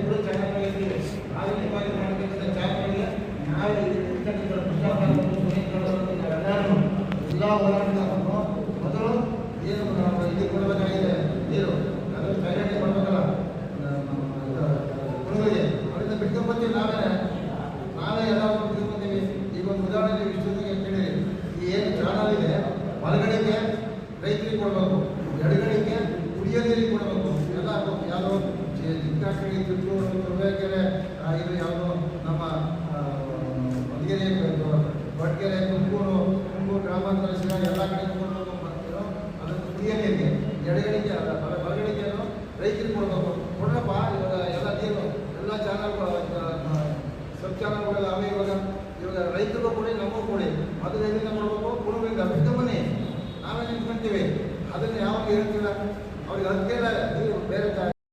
ಕೂಡ ಚಾನಲ್ಗಳಿವೆ. ನಾವು ನಿಮಗೆ ಮಾಡಬೇಕಂತ ಚಾನಲ್ಗೆ ನಾವು ಎಲ್ಲ ಹೋರಾಟಗಾರರನ್ನು ಮೊದಲು ಏನು ಇದು ಕೊಡಬೇಕಾಗಿದೆ ನೀರು ಅದನ್ನು ತಯಾರಿ ಮಾಡಬೇಕಲ್ಲ ಕುಣಿಗಳಿಗೆ ಅವರಿಂದ ಬಿಟ್ಕೊಂಡ್ಬಂದು ನಾವೇ ಎಲ್ಲ ಬಿಟ್ಕೊಂಡ್ಬಂದೀವಿ. ಈಗ ಒಂದು ಉದಾಹರಣೆ ವಿಶ್ವಕ್ಕೆ ಕೇಳಿರಿ, ಈ ಏನು ಚಾನಲ್ ಇದೆ ಹೊರಗಡೆಗೆ ರೈತರಿಗೆ ಕೊಡಬೇಕು, ಎಡಗಡೆಗೆ ಕುಡಿಯೋ ನೀರಿಗೆ ಕೊಡಬೇಕು. ಎಲ್ಲ ಯಾವುದೋ ಚಿಕ್ಕನಹಳ್ಳಿ, ಚಿತ್ರೂರು, ತುರುವೇಕೆರೆ, ಇದು ಯಾವುದೋ ನಮ್ಮ ಹೊಸಗೆರೆ, ದೊಡ್ಡಗೆರೆ, ತುಮಕೂರು ಗ್ರಾಮಾಂತರ ಶಿರಾ ಎಲ್ಲ ಕಡೆ ಕೊಡಬೇಕು ಮಾಡ್ತೀರೋ ಅದನ್ನು ಕುಡಿಯೋ ನೀರಿಗೆ. ಎಡಗಡೆಗೆ ಹೊರಗಡೆಗೆ ರೈತರಿಗೆ ಕೊಡಬೇಕು. ಕೊಡ್ರಪ್ಪ ಇವಾಗ ಎಲ್ಲ ನೀರು ಎಲ್ಲ ಚಾನಲ್ಗಳು ಸಬ್ ಚಾನಲ್ಗಳೆಲ್ಲ ಅವೆ. ಇವಾಗ ರೈತರಿಗೂ ಕೊಡಿ, ನಮಗೂ ಕೊಡಿ. ಮೊದಲು ಎಲ್ಲಿಂದ ಕೊಡಬೇಕು? ಕುಣಗಳಿಂದ ಬಿಟ್ಕೊಂಬನ್ನಿ, ನಾವೇ ನಿಂತ್ಕೊಂತೀವಿ. ಅದನ್ನು ಯಾವಾಗ ಹೇಳ್ತೀರ ಅವ್ರಿಗೆ ಅದಕ್ಕೆ ನೀರು ಬೇರೆ